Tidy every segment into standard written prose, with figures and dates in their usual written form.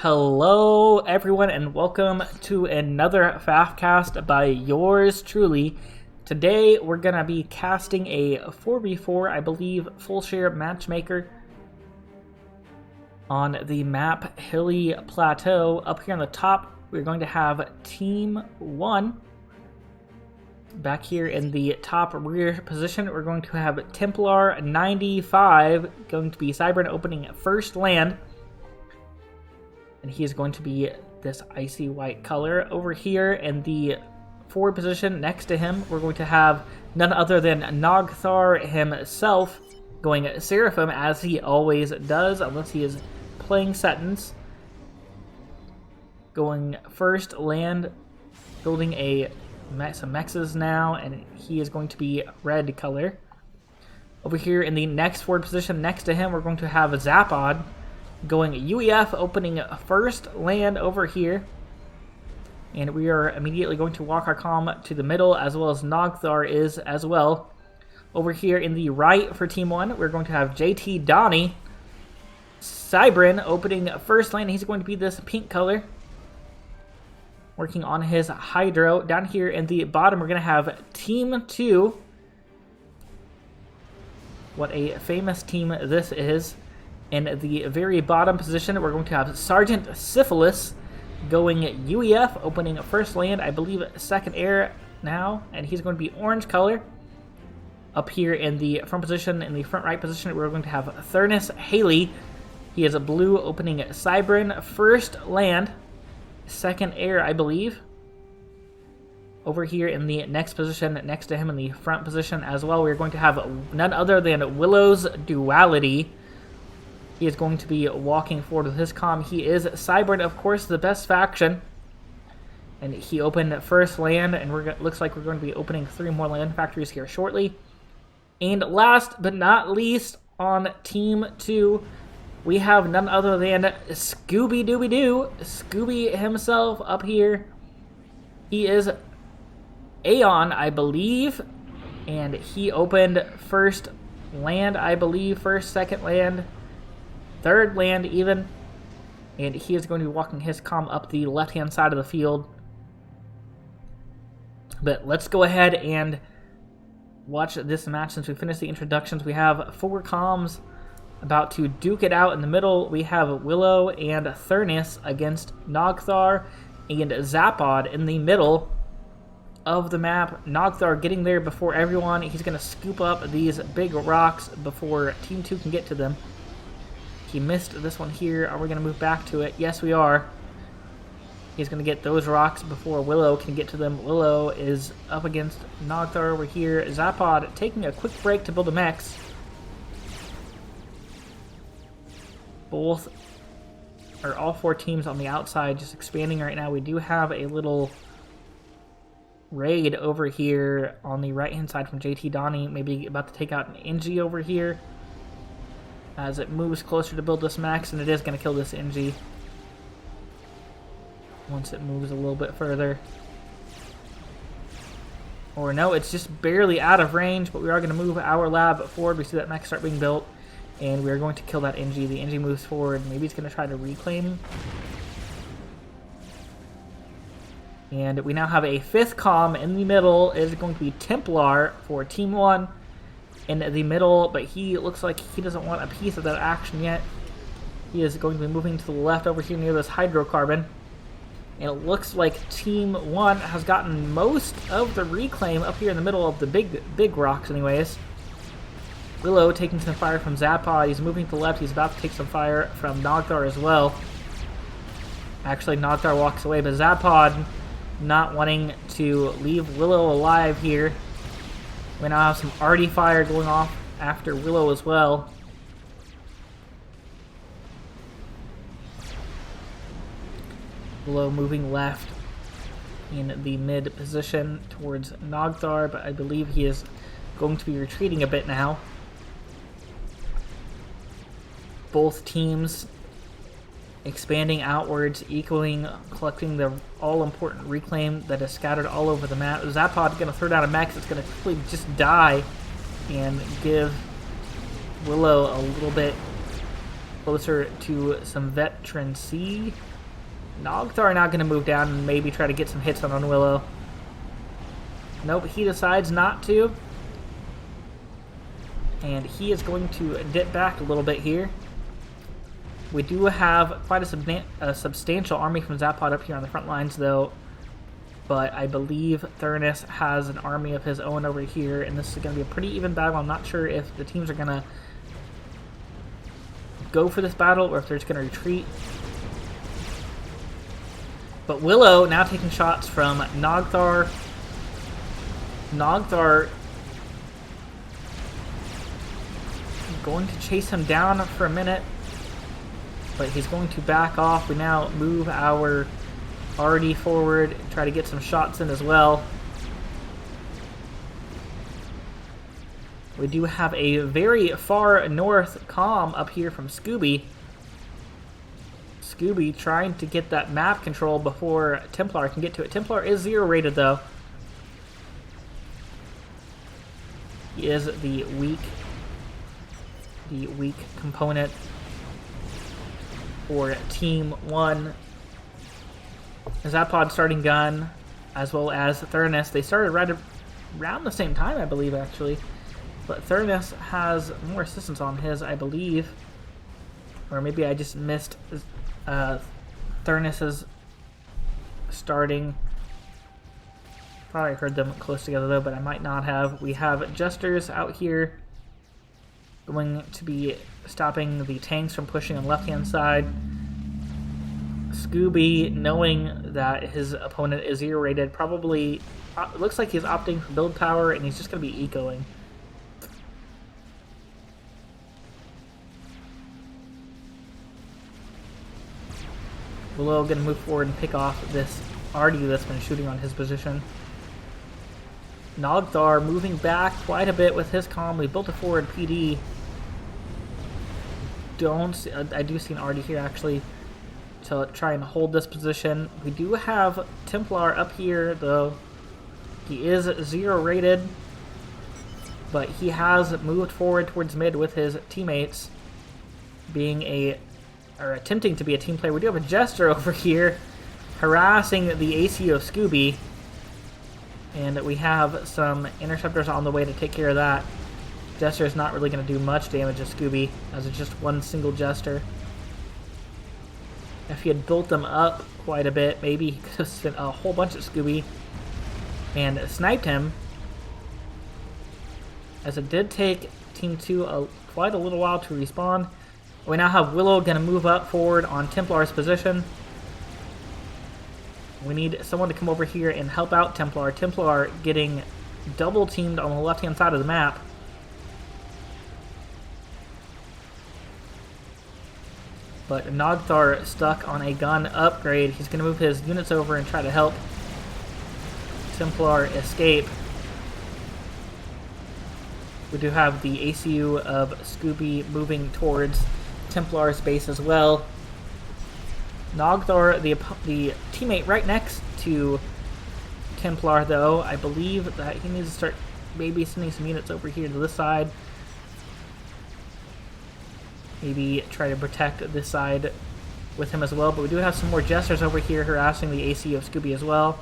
Hello everyone and welcome to another FAF cast by yours truly. Today we're going to be casting a 4v4, I believe, full share matchmaker on the map Hilly Plateau. Up here on the top we're going to have Team 1. Back here in the top rear position we're going to have Templar 95 going to be Cybern opening first land. And he is going to be this icy white color. Over here in the forward position next to him, we're going to have none other than Nogthar himself going Seraphim, as he always does, unless he is playing Setons. Going first land, building some mexes now, and he is going to be red color. Over here in the next forward position next to him, we're going to have Zapod going UEF, opening first land over here. And we are immediately going to walk our comm to the middle, as well as Nogthar is as well. Over here in the right for Team 1, we're going to have JT Donnie Cybrin opening first land. He's going to be this pink color, working on his Hydro. Down here in the bottom, we're going to have Team 2. What a famous team this is. In the very bottom position, we're going to have Sergeant Syphilis going UEF, opening first land, I believe second air now, and he's going to be orange color. Up here in the front position, in the front right position, we're going to have Thurnis Haley. He is a blue, opening Cybrin first land, second air, I believe. Over here in the next position, next to him in the front position as well, we're going to have none other than Willow's Duality. He is going to be walking forward with his comm. He is Cybern, of course, the best faction. And he opened first land, and looks like we're going to be opening 3 more land factories here shortly. And last but not least, on Team 2, we have none other than Scooby-Dooby-Doo. Scooby himself up here. He is Aeon, I believe. And he opened first land, I believe. First, second land. Third land even, and he is going to be walking his comm up the left-hand side of the field. But let's go ahead and watch this match since we finished the introductions. We have 4 comms about to duke it out. In the middle, we have Willow and Thurnis against Nogthar and Zapod in the middle of the map. Nogthar getting there before everyone. He's going to scoop up these big rocks before Team 2 can get to them. He missed this one here. Are we going to move back to it? Yes, we are. He's going to get those rocks before Willow can get to them. Willow is up against Nogthar over here. Zapod taking a quick break to build a mechs. All 4 teams on the outside just expanding right now. We do have a little raid over here on the right-hand side from JT Donnie. Maybe about to take out an NG over here as it moves closer to build this max, and it is going to kill this NG once it moves a little bit further. Or no, it's just barely out of range, but we are going to move our lab forward. We see that max start being built, and we are going to kill that NG. The NG moves forward. Maybe it's going to try to reclaim. And we now have a 5th comm in the middle. It is going to be Templar for Team 1. In the middle, but he looks like he doesn't want a piece of that action yet. He is going to be moving to the left over here near this hydrocarbon. And it looks like Team 1 has gotten most of the reclaim up here in the middle of the big rocks anyways. Willow taking some fire from Zapod. He's moving to the left. He's about to take some fire from Nogthar as well. Actually, Nogthar walks away, but Zapod not wanting to leave Willow alive here. We now have some arty fire going off after Willow as well. Willow moving left in the mid position towards Nogthar, but I believe he is going to be retreating a bit now. Both teams expanding outwards, collecting the all-important reclaim that is scattered all over the map. Zapod going to throw down a mech that's going to quickly just die and give Willow a little bit closer to some veterancy. Nogthar now going to move down and maybe try to get some hits on Willow. Nope, he decides not to. And he is going to dip back a little bit here. We do have quite a substantial army from Zapod up here on the front lines, though. But I believe Thurnus has an army of his own over here, and this is going to be a pretty even battle. I'm not sure if the teams are going to go for this battle or if they're just going to retreat. But Willow now taking shots from Nogthar. Nogthar going to chase him down for a minute, but he's going to back off. We now move our RD forward and try to get some shots in as well. We do have a very far north comm up here from Scooby. Scooby trying to get that map control before Templar can get to it. Templar is 0 rated though. He is the weak component for Team 1. Zapod starting gun, as well as Thurnus. They started right around the same time, I believe, actually. But Thurnus has more assistance on his, I believe. Or maybe I just missed Thurnus's starting. Probably heard them close together, though, but I might not have. We have Jesters out here going to be stopping the tanks from pushing on the left-hand side. Scooby, knowing that his opponent is 0 rated, probably looks like he's opting for build power, and he's just going to be ecoing. Willow going to move forward and pick off this RD that's been shooting on his position. Nogthar moving back quite a bit with his comm. We built a forward PD. I do see an RD here actually to try and hold this position. We do have Templar up here though. He is 0 rated, but he has moved forward towards mid with his teammates, attempting to be a team player. We do have a Jester over here harassing the ACU of Scooby, and we have some interceptors on the way to take care of that. Jester is not really going to do much damage to Scooby, as it's just one single Jester. If he had built them up quite a bit, maybe he could have sent a whole bunch at Scooby and sniped him, as it did take Team 2 quite a little while to respawn. We now have Willow going to move up forward on Templar's position. We need someone to come over here and help out Templar. Templar getting double teamed on the left-hand side of the map. But Nogthar stuck on a gun upgrade. He's going to move his units over and try to help Templar escape. We do have the ACU of Scooby moving towards Templar's base as well. Nogthar, the teammate right next to Templar, though, I believe that he needs to start maybe sending some units over here to this side. Maybe try to protect this side with him as well. But we do have some more Jesters over here harassing the ACU of Scooby as well.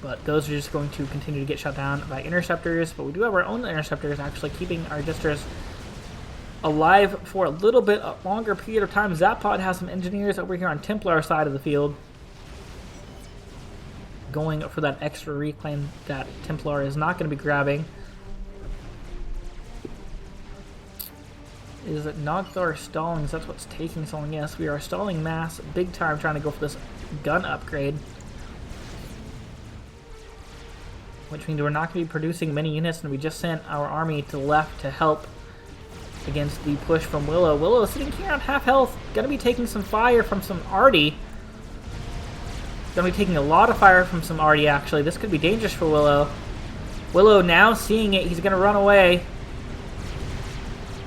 But those are just going to continue to get shot down by interceptors. But we do have our own interceptors actually keeping our Jesters alive for a little bit longer period of time. Zapod has some engineers over here on Templar side of the field, going for that extra reclaim that Templar is not going to be grabbing. Is it Nogthar stalling? That's what's taking so long. Yes, we are stalling mass big time trying to go for this gun upgrade, which means we're not going to be producing many units, and we just sent our army to the left to help against the push from Willow. Willow sitting here on half health, going to be taking some fire from some RD. Going to be taking a lot of fire from some RD actually. This could be dangerous for Willow. Willow now seeing it, he's going to run away.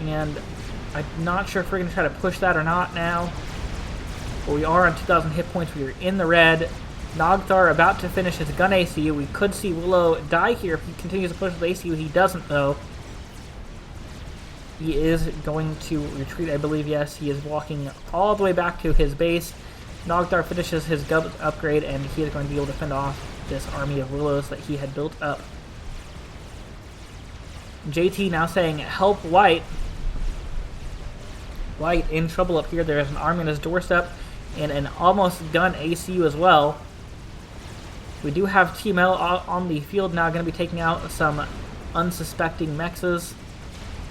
And I'm not sure if we're going to try to push that or not now. But we are on 2,000 hit points. We are in the red. Nogthar about to finish his gun ACU. We could see Willow die here if he continues to push with ACU. He doesn't, though. He is going to retreat, I believe. Yes, he is walking all the way back to his base. Nogdar finishes his gun upgrade, and he is going to be able to fend off this army of willows that he had built up. JT now saying, help White. White in trouble up here. There is an army on his doorstep and an almost done ACU as well. We do have Team L on the field now, going to be taking out some unsuspecting mexes.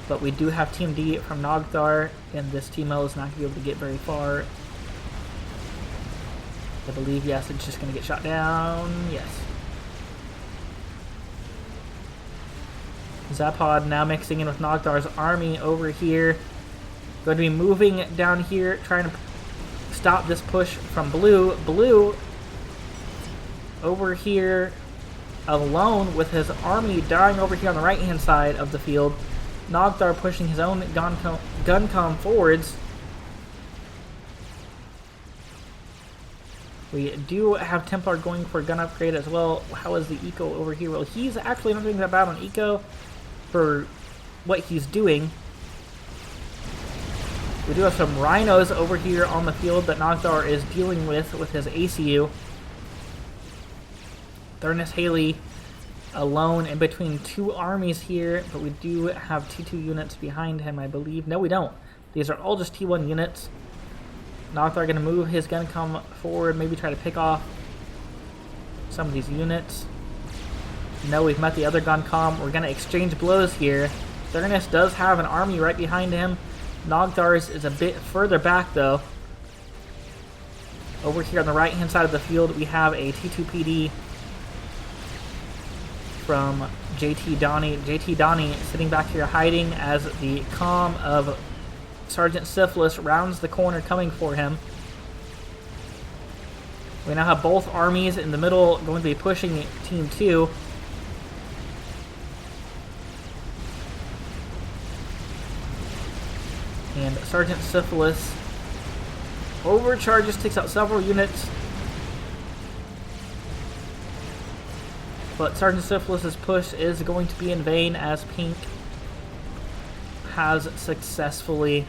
But we do have Team D from Nogdar, and this Team L is not going to be able to get very far. I believe, yes, it's just going to get shot down. Yes. Zapod now mixing in with Nogdar's army over here. Going to be moving down here, trying to stop this push from Blue. Blue over here alone with his army dying over here on the right-hand side of the field. Nogdar pushing his own gun forwards. We do have Templar going for a gun upgrade as well. How is the eco over here? Well, he's actually not doing that bad on eco for what he's doing. We do have some rhinos over here on the field that Nogdar is dealing with his ACU. Thurnus Haley alone in between two armies here, but we do have T2 units behind him, I believe. No, we don't. These are all just T1 units. Nogdar going to move his gun come forward, maybe try to pick off some of these units. No, we've met the other gun comm. We're going to exchange blows here. Thurnus does have an army right behind him. Nogdar's is a bit further back, though. Over here on the right-hand side of the field, we have a T2 PD from JT Donnie. JT Donnie sitting back here hiding as the comm of Sergeant Syphilis rounds the corner coming for him. We now have both armies in the middle going to be pushing Team 2. And Sergeant Syphilis overcharges, takes out several units. But Sergeant Syphilis' push is going to be in vain as Pink has successfully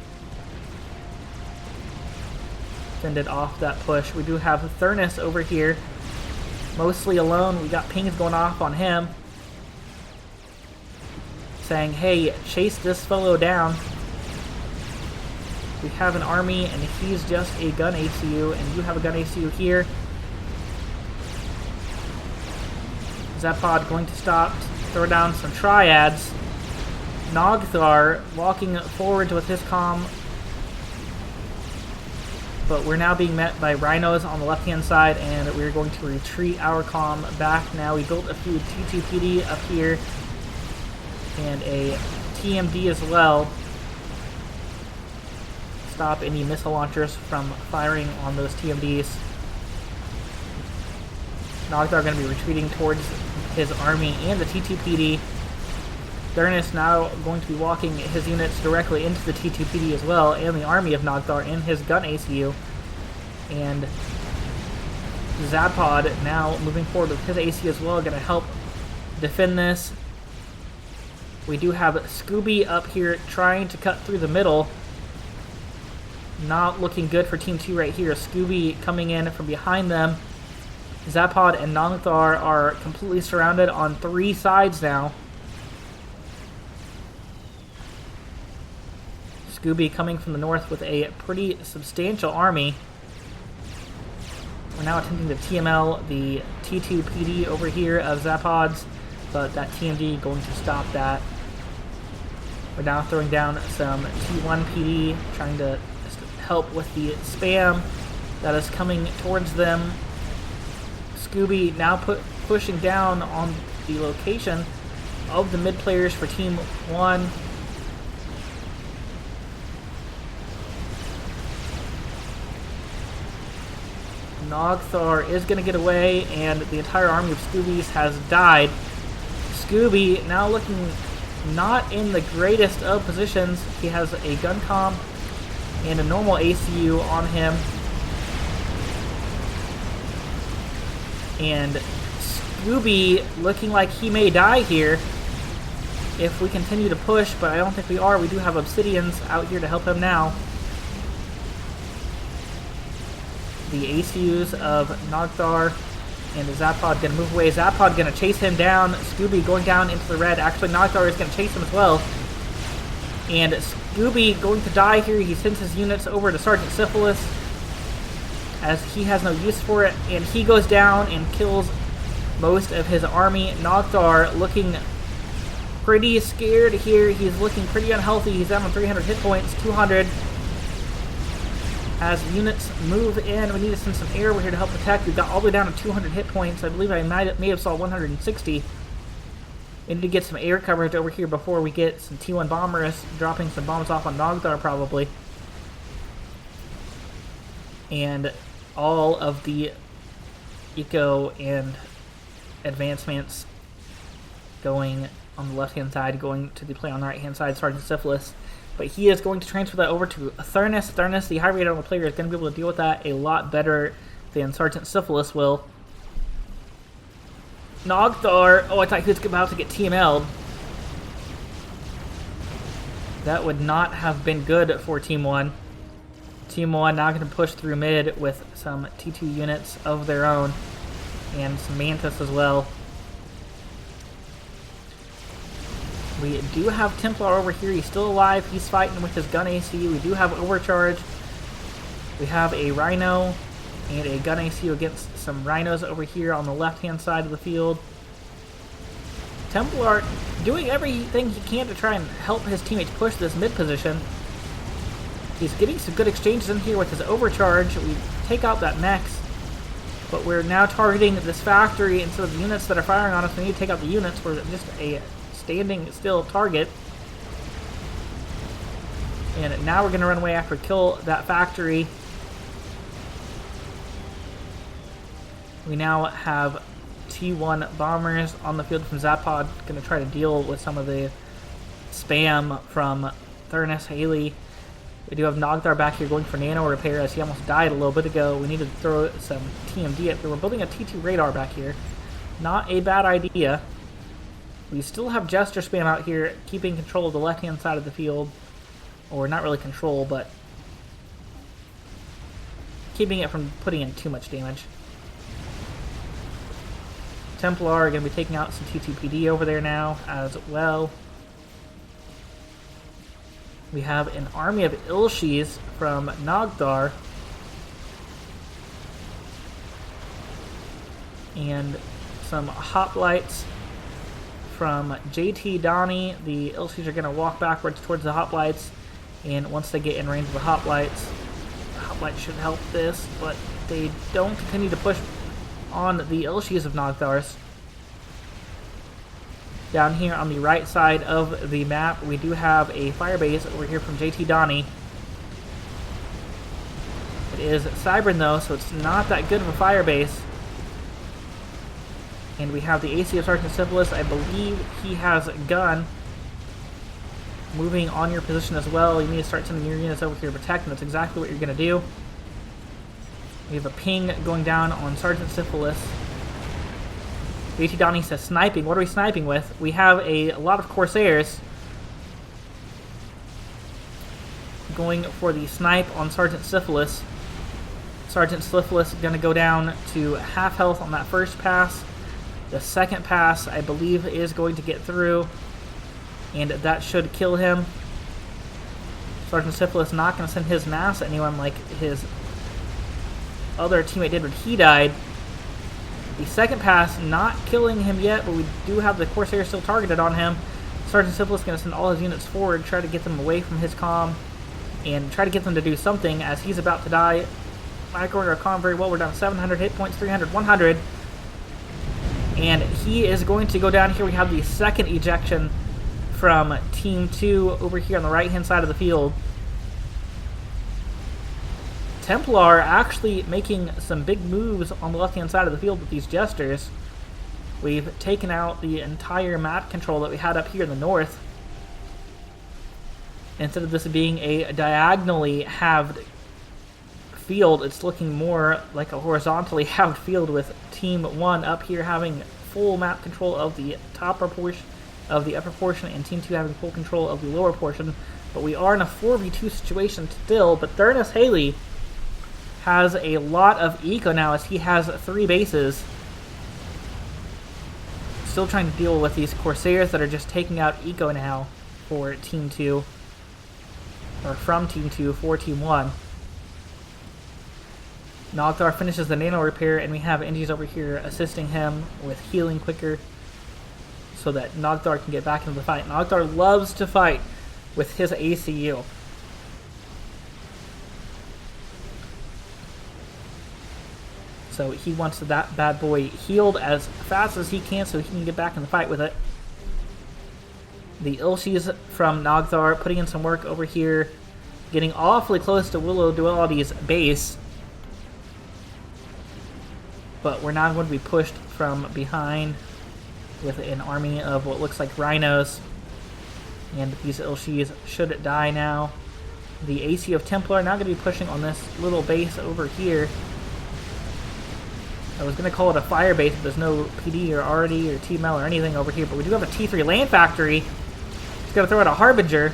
fended off that push. We do have Thurnus over here, mostly alone. We got pings going off on him, saying, hey, chase this fellow down. We have an army, and he's just a gun ACU, and you have a gun ACU here. Zapod going to stop, throw down some triads. Nogdar walking forward with his comm, but we're now being met by rhinos on the left-hand side, and we're going to retreat our comm back now. We built a few T2 PD up here, and a TMD as well. Stop any missile launchers from firing on those TMDs. Nogdar going to be retreating towards his army and the T2 PD. Thurnus now going to be walking his units directly into the T2 PD as well, and the army of Nogdar in his gun ACU. And Zapod now moving forward with his AC as well, going to help defend this. We do have Scooby up here trying to cut through the middle. Not looking good for Team 2 right here. Scooby coming in from behind them. Zapod and Nogdar are completely surrounded on three sides now. Scooby coming from the north with a pretty substantial army. We're now attempting to TML the T2 PD over here of Zapod's, but that TMD going to stop that. We're now throwing down some T1 PD, trying to help with the spam that is coming towards them. Scooby now pushing down on the location of the mid players for Team 1. Nogdar is going to get away, and the entire army of Scoobies has died. Scooby now looking not in the greatest of positions. He has a gun comm and a normal ACU on him. And Scooby looking like he may die here. if we continue to push, but I don't think we are. We do have Obsidians out here to help him now. The ACUs of Nogthar and the Zapod going to move away. Zapod going to chase him down. Scooby going down into the red. Actually, Nogthar is going to chase him as well. And Scooby going to die here. He sends his units over to Sergeant Syphilis as he has no use for it. And he goes down and kills most of his army. Nogthar looking pretty scared here. He's looking pretty unhealthy. He's down on 300 hit points, 200. As units move in, we need to send some air over here to help protect. We've got all the way down to 200 hit points. I believe I may have saw 160. We need to get some air coverage over here before we get some T1 bombers dropping some bombs off on Nogthar probably. And all of the eco and advancements going on the left-hand side, going to the play on the right-hand side, Sergeant Syphilis. But he is going to transfer that over to Thurnus. Thurnus, the high-rated armor player, is going to be able to deal with that a lot better than Sergeant Syphilis will. Nogthar, oh, I thought he was about to get TML'd. That would not have been good for Team 1. Team 1 now going to push through mid with some T2 units of their own. And some Mantis as well. We do have Templar over here. He's still alive. He's fighting with his gun AC. We do have Overcharge. We have a Rhino and a gun AC against some Rhinos over here on the left-hand side of the field. Templar doing everything he can to try and help his teammates push this mid position. He's getting some good exchanges in here with his Overcharge. We take out that Mex, but we're now targeting this factory instead of the units that are firing on us. We need to take out the units. We're just a standing still target. And now we're going to run away after kill that factory. We now have T1 bombers on the field from Zapod, going to try to deal with some of the spam from Thurnus, Hilly. We do have Nogthar back here going for nano repair as he almost died a little bit ago. We need to throw some TMD up here. We're building a T2 radar back here. Not a bad idea. We still have Jester spam out here, keeping control of the left-hand side of the field. Or not really control, but keeping it from putting in too much damage. Templar are going to be taking out some T2PD over there now as well. We have an army of Ilshis from Nogthar. And some hoplites from JT Donnie. The Ilshis are going to walk backwards towards the hoplites. And once they get in range of the hoplites should help this, but they don't continue to push on the Ilshis of Nogthars. Down here on the right side of the map, we do have a firebase over here from JT Donnie. It is Cybern though, so it's not that good of a firebase. And we have the AC of Sergeant Syphilis. I believe he has a gun. Moving on your position as well. You need to start sending your units over here to protect, and that's exactly what you're going to do. We have a ping going down on Sergeant Syphilis. JT Donnie says sniping. What are we sniping with? We have a lot of Corsairs going for the snipe on Sergeant Syphilis. Sergeant Syphilis is going to go down to half health on that first pass. The second pass, I believe, is going to get through, and that should kill him. Sergeant Syphilis not going to send his mass at anyone like his other teammate did when he died. The second pass not killing him yet, but we do have the Corsair still targeted on him. Sergeant Syphilis is going to send all his units forward, try to get them away from his comm, and try to get them to do something as he's about to die. Micro our comm very well. We're down 700 hit points, 300, 100. And he is going to go down here. We have the second ejection from Team 2 over here on the right-hand side of the field. Templar actually making some big moves on the left-hand side of the field with these Jesters. We've taken out the entire map control that we had up here in the north. Instead of this being a diagonally halved field, it's looking more like a horizontally halved field with Team 1 up here having full map control of the top portion of the upper portion and Team 2 having full control of the lower portion. But we are in a 4v2 situation still, but Thurnus Hilly has a lot of eco now as he has 3 bases. Still trying to deal with these Corsairs that are just taking out eco now for Team 2. Or from Team 2 for Team 1. Nogthar finishes the nano repair, and we have Engis over here assisting him with healing quicker so that Nogthar can get back into the fight. Nogthar loves to fight with his ACU. So he wants that bad boy healed as fast as he can so he can get back in the fight with it. The Ilshis from Nogthar putting in some work over here, getting awfully close to Willow Duality's base. But we're now going to be pushed from behind with an army of what looks like rhinos. And these Ilshis should die now. The AC of Templar now going to be pushing on this little base over here. I was going to call it a fire base, but there's no PD or RD or TML or anything over here. But we do have a T3 land factory. He's going to throw out a Harbinger.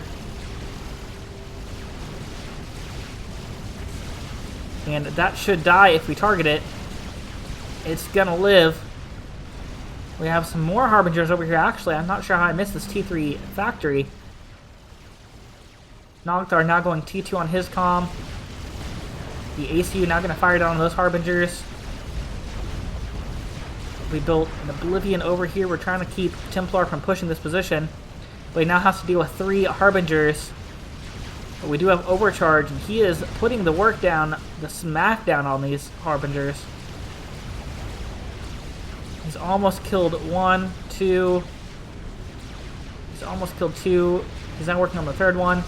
And that should die if we target it. It's gonna live. We have some more Harbingers over here. Actually, I'm not sure how I missed this T3 factory. Nogthar now going T2 on his comm. The ACU now gonna fire down on those Harbingers. We built an Oblivion over here. We're trying to keep Templar from pushing this position. But he now has to deal with 3 Harbingers. But we do have Overcharge, and he is putting the work down, the smackdown on these Harbingers. He's almost killed 1, 2. He's almost killed 2. He's now working on the 3rd one.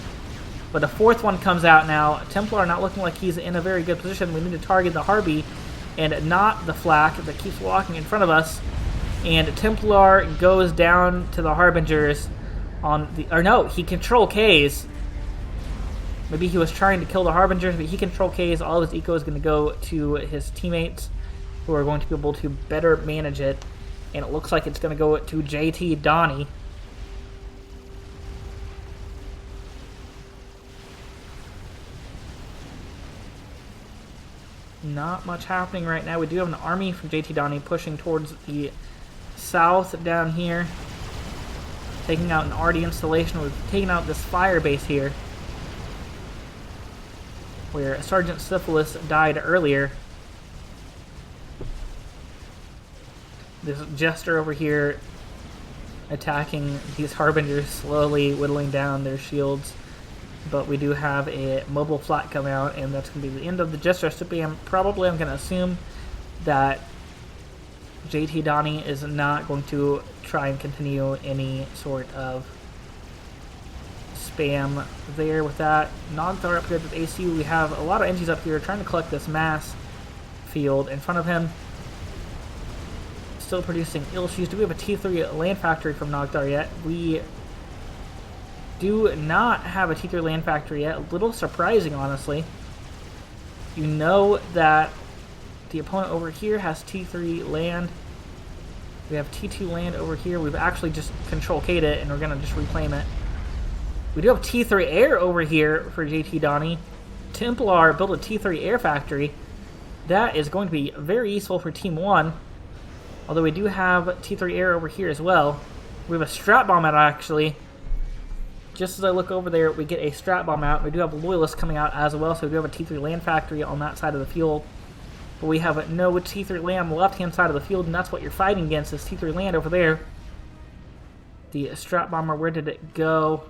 But the 4th one comes out now. Templar not looking like he's in a very good position. We need to target the Harby and not the Flak that keeps walking in front of us. And Templar goes down to the Harbingers on the... Or no, he Control Ks. Maybe he was trying to kill the Harbingers, but he Control Ks. All of his eco is going to go to his teammates, who are going to be able to better manage it. And it looks like it's going to go to JT Donnie. Not much happening right now. We do have an army from JT Donnie pushing towards the south down here. Taking out an RD installation. We're taking out this fire base here, where Sergeant Syphilis died earlier. This Jester over here attacking these Harbingers, slowly whittling down their shields. But we do have a mobile flat come out, and that's going to be the end of the Jester spam. Probably I'm going to assume that JT Donnie is not going to try and continue any sort of spam there with that. Nogthar up here with ACU. We have a lot of Engis up here trying to collect this mass field in front of him. Still producing Ilshis. Do we have a T3 land factory from Nogthar yet? We do not have a T3 land factory yet. A little surprising, honestly. You know that the opponent over here has T3 land. We have T2 land over here. We've actually just Control K'd it, and we're going to just reclaim it. We do have T3 air over here for JT Donnie. Templar built a T3 air factory. That is going to be very useful for Team 1. Although we do have T3 air over here as well. We have a strat bomb out, actually. Just as I look over there, we get a strat bomb out. We do have loyalists coming out as well, so we do have a T3 land factory on that side of the field. But we have no T3 land on the left-hand side of the field, and that's what you're fighting against, is T3 land over there. The strat bomber, where did it go?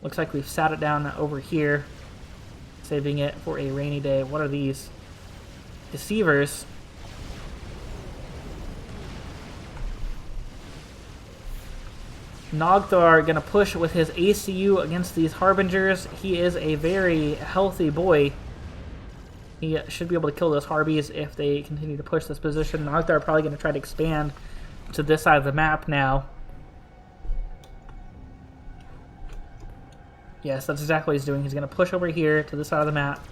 Looks like we've sat it down over here, saving it for a rainy day. What are these? Deceivers. Nogthar going to push with his ACU against these Harbingers. He is a very healthy boy. He should be able to kill those Harbies if they continue to push this position. Nogthar probably going to try to expand to this side of the map now. Yes, that's exactly what he's doing. He's going to push over here to this side of the map.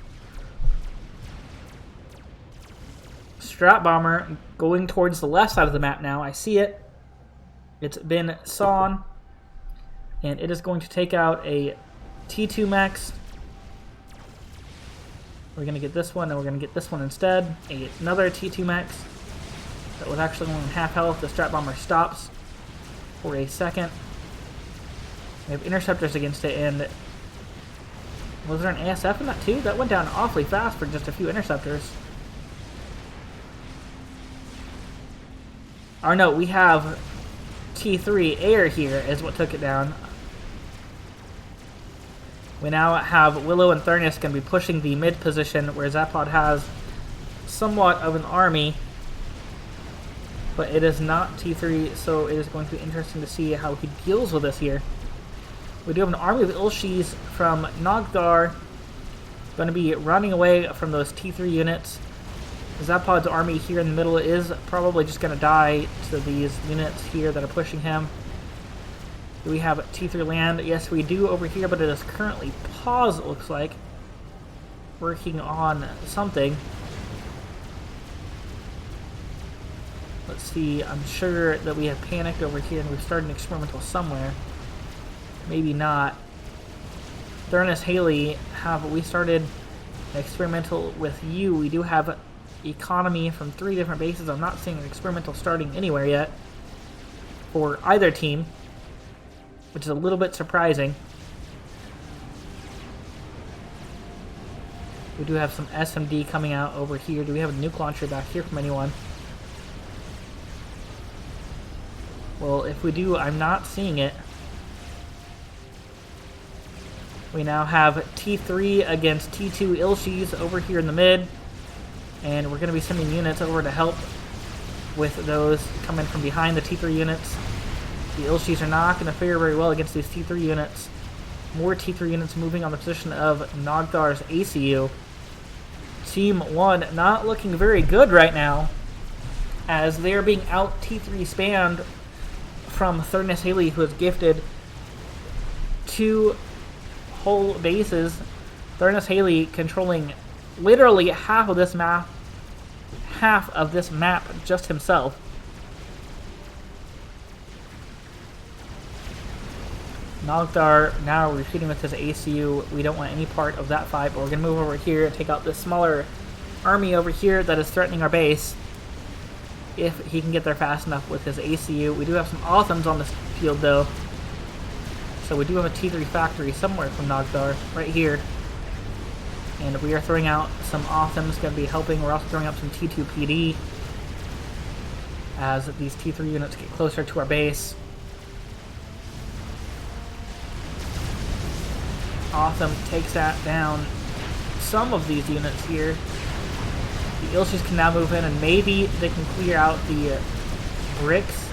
Strat Bomber going towards the left side of the map now. I see it. It's been sawn, and it is going to take out a T2 max. We're going to get this one, and we're going to get this one instead. Another T2 max that was actually only half health. The Strat Bomber stops for a second. We have interceptors against it, and was there an ASF in that too? That went down awfully fast for just a few interceptors. Or no, we have T3 air here is what took it down. We now have Willow and Thurnis going to be pushing the mid position where Zapod has somewhat of an army. But it is not T3, so it is going to be interesting to see how he deals with this here. We do have an army of Ilshis from Nogthar going to be running away from those T3 units. Zapod's army here in the middle is probably just going to die to these units here that are pushing him. Do we have T3 land? Yes, we do over here, but it is currently paused, it looks like. Working on something. Let's see, I'm sure that we have panicked over here and we've started an experimental somewhere. Maybe not. Thurnis, Hilly, have we started an experimental with you? We do have economy from 3 different bases. I'm not seeing an experimental starting anywhere yet for either team, which is a little bit surprising. We do have some SMD coming out over here. Do we have a nuke launcher back here from anyone? Well, if we do, I'm not seeing it. We now have T3 against T2 Ilshis over here in the mid. And we're going to be sending units over to help with those coming from behind the T3 units. The Ilshis are not going to fare very well against these T3 units. More T3 units moving on the position of Nogthar's ACU. Team 1 not looking very good right now, as they're being out T3 spammed from Thurnis Hilly, who has gifted 2 whole bases. Thurnis Hilly controlling literally half of this map just himself. Nogthar now retreating with his ACU. We don't want any part of that fight, but we're going to move over here and take out this smaller army over here that is threatening our base. If he can get there fast enough with his ACU. We do have some Authams on this field though. So we do have a T3 factory somewhere from Nogthar, right here. And we are throwing out some Authams, going to be helping. We're also throwing out some T2 PD as these T3 units get closer to our base. Autham takes that down some of these units here. The Ilshis can now move in, and maybe they can clear out the bricks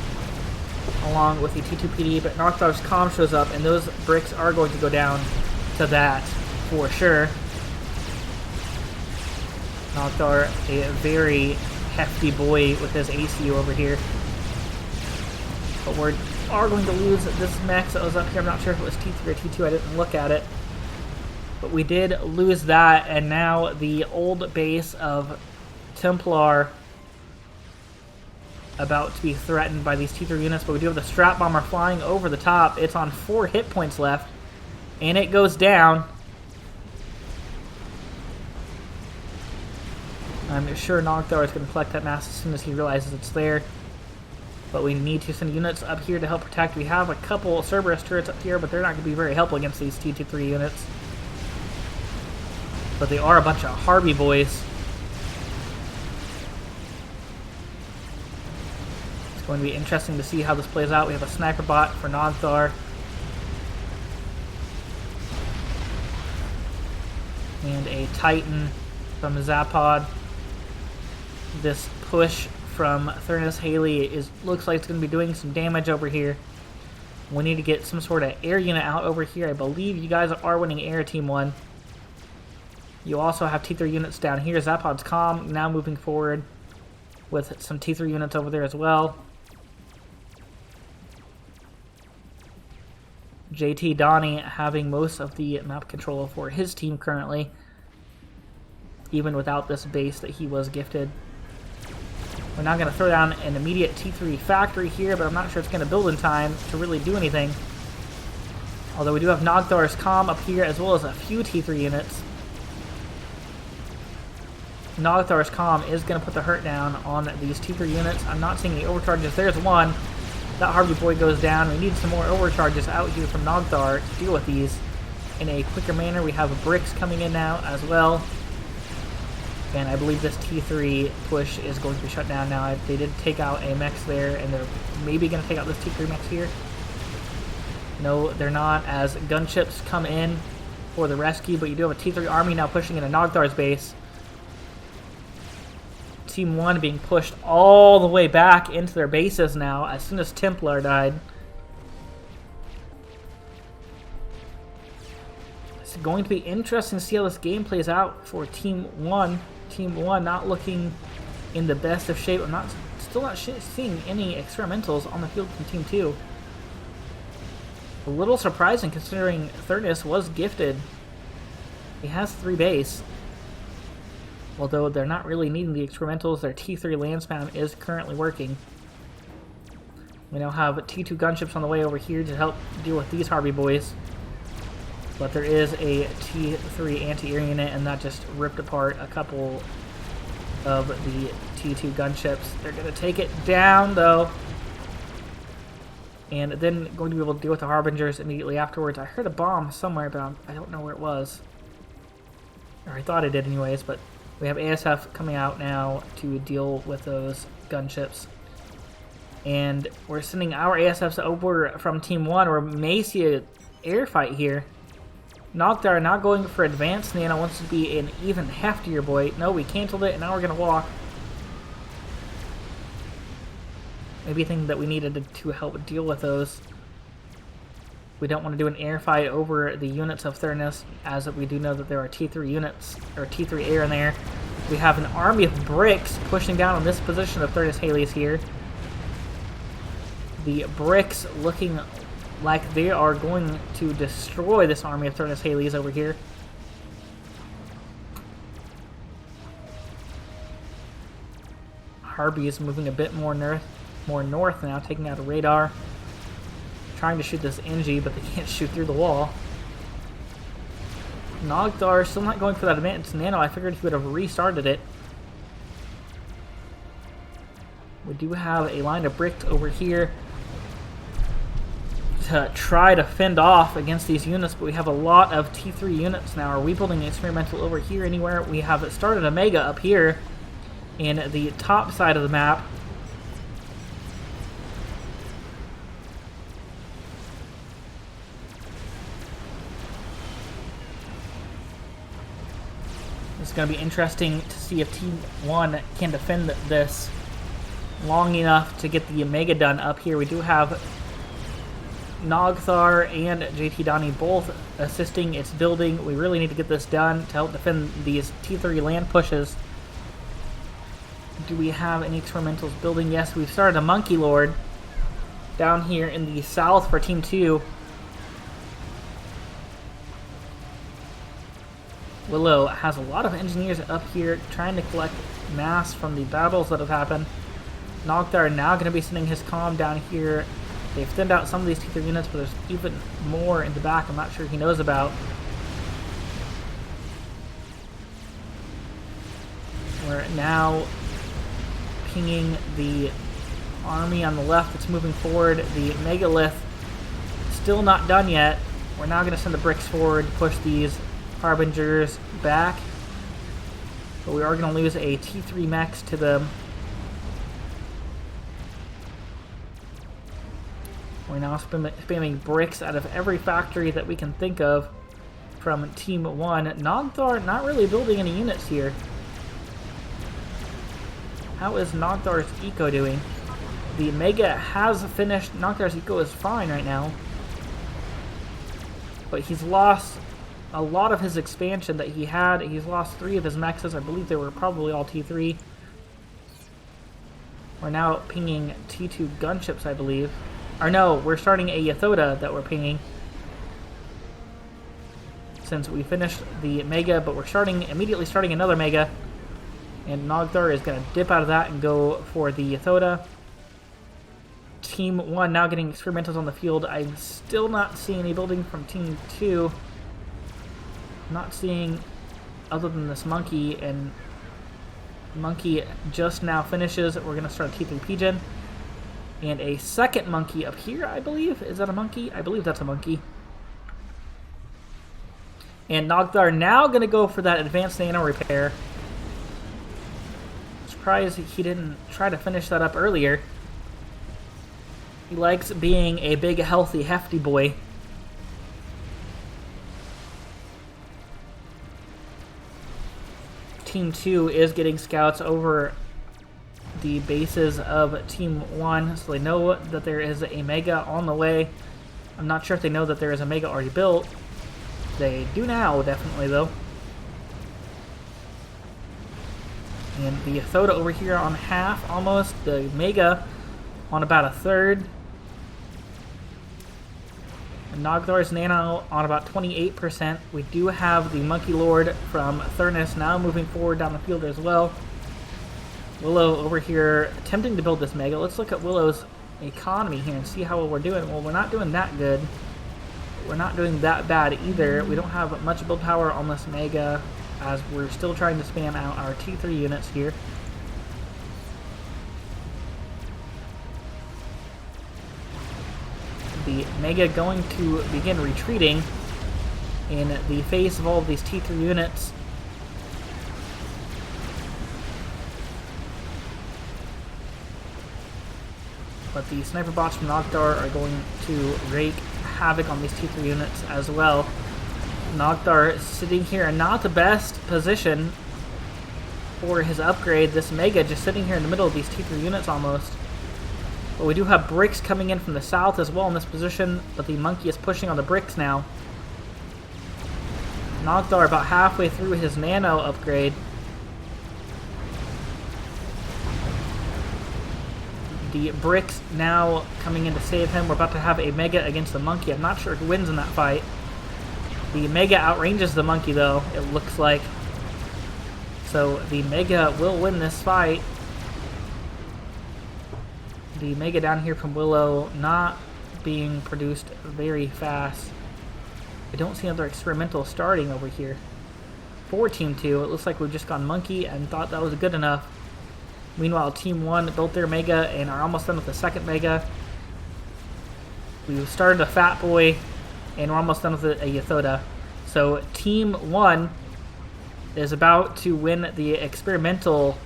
along with the T2 PD, but Nogthar's comm shows up, and those bricks are going to go down to that for sure. Nogthar, a very hefty boy with his ACU over here. But we are going to lose this max that was up here. I'm not sure if it was T3 or T2. I didn't look at it. But we did lose that, and now the old base of Templar about to be threatened by these T3 units, but we do have the Strat Bomber flying over the top. It's on 4 hit points left, and it goes down. I'm sure Nogthar is going to collect that mass as soon as he realizes it's there. But we need to send units up here to help protect. We have a couple Cerberus turrets up here, but they're not going to be very helpful against these T3 units. But they are a bunch of Harvey boys. It's going to be interesting to see how this plays out. We have a sniper bot for Nogthar. And a Titan from Zapod. This push from Thurnis Hilly looks like it's going to be doing some damage over here. We need to get some sort of air unit out over here. I believe you guys are winning air, Team 1. You also have T3 units down here. Zapod's comm now moving forward with some T3 units over there as well. JT Donnie having most of the map control for his team currently, even without this base that he was gifted. We're now going to throw down an immediate T3 factory here, but I'm not sure it's going to build in time to really do anything. Although we do have Nogthar's comm up here, as well as a few T3 units. Nogthar's comm is going to put the hurt down on these T3 units. I'm not seeing any overcharges. There's one. That Harvey boy goes down. We need some more overcharges out here from Nogthar to deal with these in a quicker manner. We have bricks coming in now as well. And I believe this T3 push is going to be shut down now. They did take out a mech there, and they're maybe going to take out this T3 mech here. No, they're not, as gunships come in for the rescue, but you do have a T3 army now pushing into Nogthar's base. Team 1 being pushed all the way back into their bases now as soon as Templar died. It's going to be interesting to see how this game plays out for Team 1. Team 1 not looking in the best of shape. I'm still not seeing any experimentals on the field from Team 2. A little surprising considering Thurnus was gifted. He has 3 base. Although they're not really needing the experimentals, their T3 land spam is currently working. We now have T2 gunships on the way over here to help deal with these Harvey boys. But there is a T3 anti-air unit, and that just ripped apart a couple of the T2 gunships. They're going to take it down, though. And then going to be able to deal with the Harbingers immediately afterwards. I heard a bomb somewhere, but I don't know where it was. Or I thought I did anyways, but we have ASF coming out now to deal with those gunships. And we're sending our ASFs over from Team 1. We may see an air fight here. Nogthar not going for advanced nano, wants to be an even heftier boy. No, we canceled it, and now we're going to walk. Maybe a thing that we needed to help deal with those. We don't want to do an air fight over the units of Thurnus, as we do know that there are T3 units, or T3 air in there. We have an army of bricks pushing down on this position of Thurnus Halley's here. The bricks looking like they are going to destroy this army of Thurnus Halley's over here. Harvey is moving a bit more north now, taking out a radar. Trying to shoot this NG, but they can't shoot through the wall. Nogthar still not going for that advanced nano. I figured he would have restarted it. We do have a line of bricks over here to try to fend off against these units, but we have a lot of T3 units now. Are we building an experimental over here anywhere? We have started a mega up here in the top side of the map. It's going to be interesting to see if Team 1 can defend this long enough to get the Mega done up here. We do have Nogthar and JT Donnie both assisting its building. We really need to get this done to help defend these T3 land pushes. Do we have any experimentals building? Yes, we've started a Monkey Lord down here in the south for Team 2. Willow has a lot of engineers up here trying to collect mass from the battles that have happened. Nogthar now going to be sending his comm down here. They've thinned out some of these T3 units, but there's even more in the back I'm not sure he knows about. We're now pinging the army on the left that's moving forward. The megalith still not done yet. We're now going to send the bricks forward to push these Harbingers back, but we are going to lose a T3 mechs to them. We're now spamming bricks out of every factory that we can think of from Team 1. Nogthar not really building any units here. How is Nogthar's eco doing? The Mega has finished. Nogthar's eco is fine right now, but he's lost a lot of his expansion that he had. He's lost 3 of his mexes. I believe they were probably all T3. We're now pinging T2 gunships, I believe. Or no, we're starting a Yathoda that we're pinging. Since we finished the Mega, but we're immediately starting another Mega. And Nogdar is going to dip out of that and go for the Yathoda. Team 1 now getting experimentals on the field. I'm still not seeing any building from Team 2. Not seeing other than this monkey, and monkey just now finishes. We're going to start a T3 Pigeon. And a second monkey up here, I believe. Is that a monkey? I believe that's a monkey. And Nogdar now going to go for that advanced nano repair. Surprised he didn't try to finish that up earlier. He likes being a big, healthy, hefty boy. Team 2 is getting scouts over the bases of Team 1, so they know that there is a Mega on the way. I'm not sure if they know that there is a Mega already built. They do now, definitely, though. And the Yathoda over here on half, almost. The Mega on about a third. And Nogdar's Nano on about 28%. We do have the Monkey Lord from Thurnus now moving forward down the field as well. Willow over here attempting to build this Mega. Let's look at Willow's economy here and see how well we're doing. Well, we're not doing that good. We're not doing that bad either. We don't have much build power on this Mega, as we're still trying to spam out our T3 units here. The Mega going to begin retreating in the face of all of these T3 units. But the sniper bots from Nogdar are going to wreak havoc on these T3 units as well. Nogdar sitting here in not the best position for his upgrade. This Mega just sitting here in the middle of these T3 units almost. But we do have bricks coming in from the south as well in this position, but the monkey is pushing on the bricks now. Nogdar about halfway through his nano upgrade. The bricks now coming in to save him. We're about to have a Mega against the monkey. I'm not sure who wins in that fight. The Mega outranges the monkey though, it looks like. So the Mega will win this fight. The Mega down here from Willow not being produced very fast. I don't see another experimental starting over here. For Team 2, it looks like we've just gone monkey and thought that was good enough. Meanwhile, Team 1 built their Mega and are almost done with the second Mega. We started a Fat Boy and we're almost done with a Yathoda. So Team 1 is about to win the experimental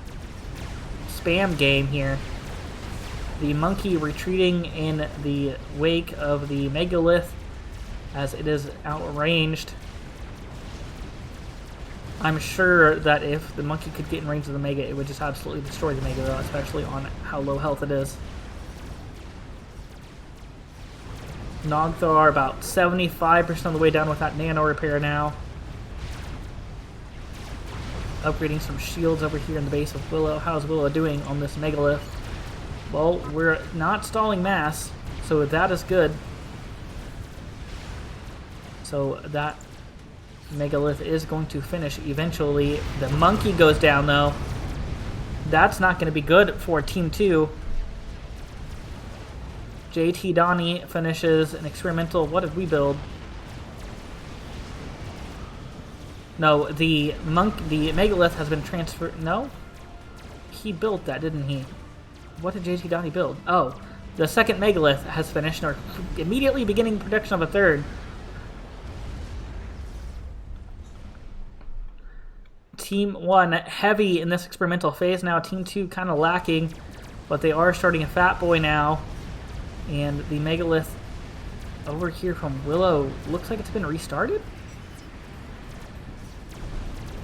spam game here. The monkey retreating in the wake of the Megalith as it is outranged. I'm sure that if the monkey could get in range of the Mega, it would just absolutely destroy the Mega, though, especially on how low health it is. Nogdar about 75% of the way down with that nano repair now. Upgrading some shields over here in the base of Willow. How's Willow doing on this Megalith? Well, we're not stalling mass, so that is good. So that Megalith is going to finish eventually. The monkey goes down though. That's not going to be good for Team 2. JT Donnie finishes an experimental. What did we build? No, the Megalith has been transferred. No? He built that, didn't he? What did JT Donnie build? Oh, the second Megalith has finished and are immediately beginning production of a third. Team 1 heavy in this experimental phase now. Team 2 kind of lacking, but they are starting a Fat Boy now. And the Megalith over here from Willow looks like it's been restarted?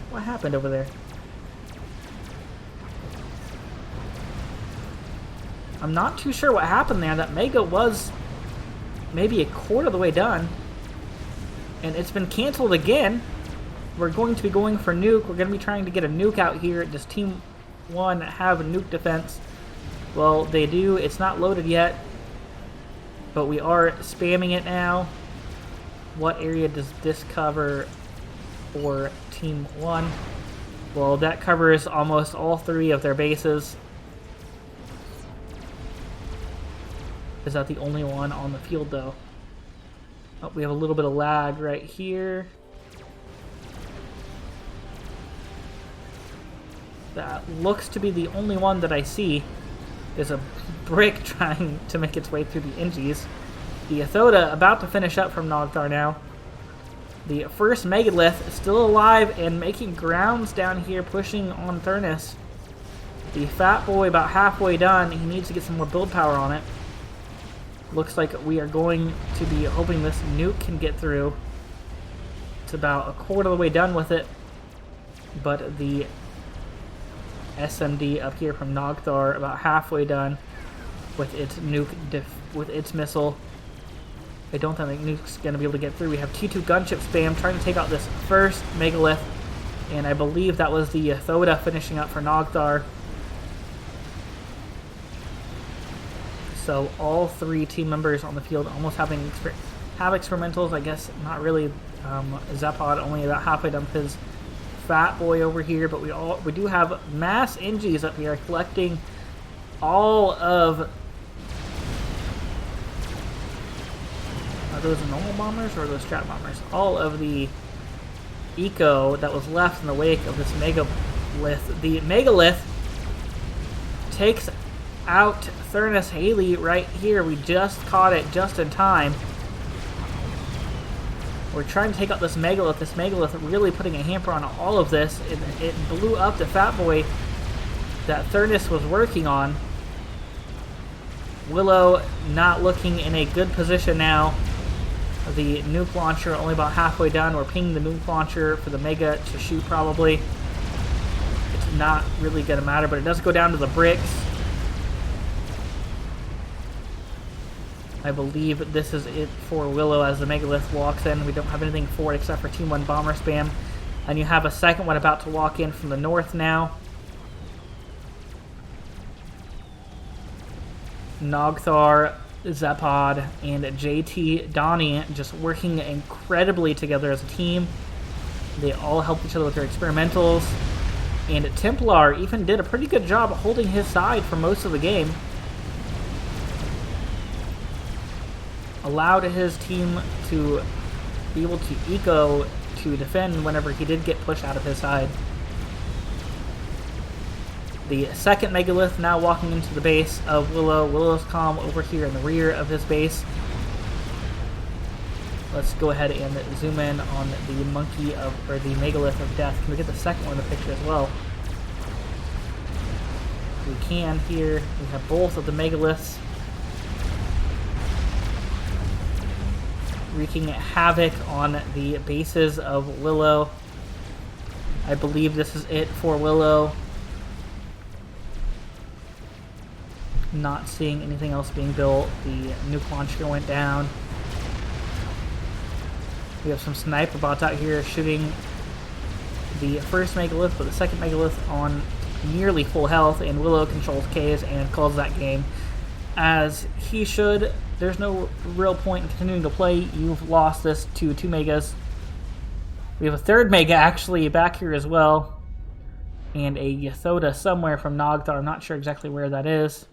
What happened over there? I'm not too sure what happened there. That Mega was maybe a quarter of the way done. And it's been canceled again. We're going to be going for nuke. We're going to be trying to get a nuke out here. Does Team 1 have a nuke defense? Well, they do. It's not loaded yet. But we are spamming it now. What area does this cover for Team 1? Well, that covers almost all 3 of their bases. Is that the only one on the field, though? Oh, we have a little bit of lag right here. That looks to be the only one that I see. There's a brick trying to make its way through the Ingies. The Athoda about to finish up from Nogthar now. The first Megalith still alive and making grounds down here, pushing on Thurnus. The Fat Boy about halfway done. He needs to get some more build power on it. Looks like we are going to be hoping this nuke can get through. It's about a quarter of the way done with it. But the SMD up here from Nogthar about halfway done with its nuke, with its missile. I don't think nuke's going to be able to get through. We have T2 gunship spam trying to take out this first Megalith, and I believe that was the Thoda finishing up for Nogthar. So all 3 team members on the field almost have experimentals. I guess not really. Zepod only about halfway done with his Fat Boy over here, but we do have mass Ingies up here collecting all of. Are those normal bombers or are those strat bombers? All of the eco that was left in the wake of this Megalith. The Megalith takes out Thurnus Hilly right here. We just caught it just in time. We're trying to take out this Megalith. This Megalith really putting a hamper on all of this. It blew up the Fat Boy that Thurnus was working on. Willow not looking in a good position now. The nuke launcher only about halfway done. We're pinging the nuke launcher for the Mega to shoot probably. It's not really going to matter, but it does go down to the bricks. I believe this is it for Willow as the Megalith walks in. We don't have anything for it except for Team 1 bomber spam. And you have a second one about to walk in from the north now. Nogthar, Zepod, and JT Donnie just working incredibly together as a team. They all helped each other with their experimentals. And Templar even did a pretty good job holding his side for most of the game. Allowed his team to be able to eco to defend whenever he did get pushed out of his side. The second Megalith now walking into the base of Willow. Willow's calm over here in the rear of his base. Let's go ahead and zoom in on the monkey of, or the Megalith of death. Can we get the second one in the picture as well? We can here. We have both of the Megaliths wreaking havoc on the bases of Willow. I believe this is it for Willow. Not seeing anything else being built. The nuke launcher went down. We have some sniper bots out here shooting the first Megalith, but the second Megalith on nearly full health, and Willow controls K's and calls that game as he should. There's no real point in continuing to play. You've lost this to 2 Megas. We have a third Mega actually back here as well. And a Yathoda somewhere from Nogthar. I'm not sure exactly where that is.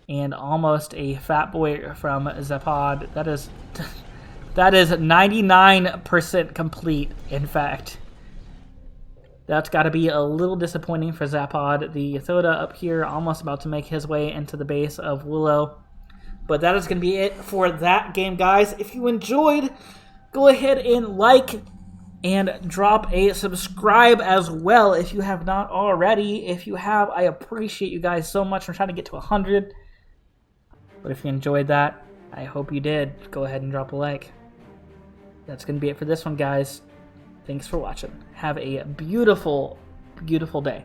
And almost a Fat Boy from Zepod. That is 99% complete, in fact. That's got to be a little disappointing for Zepod. The Yathoda up here almost about to make his way into the base of Willow. But that is going to be it for that game, guys. If you enjoyed, go ahead and like and drop a subscribe as well if you have not already. If you have, I appreciate you guys so much. I'm trying to get to 100. But if you enjoyed that, I hope you did. Go ahead and drop a like. That's going to be it for this one, guys. Thanks for watching. Have a beautiful, beautiful day.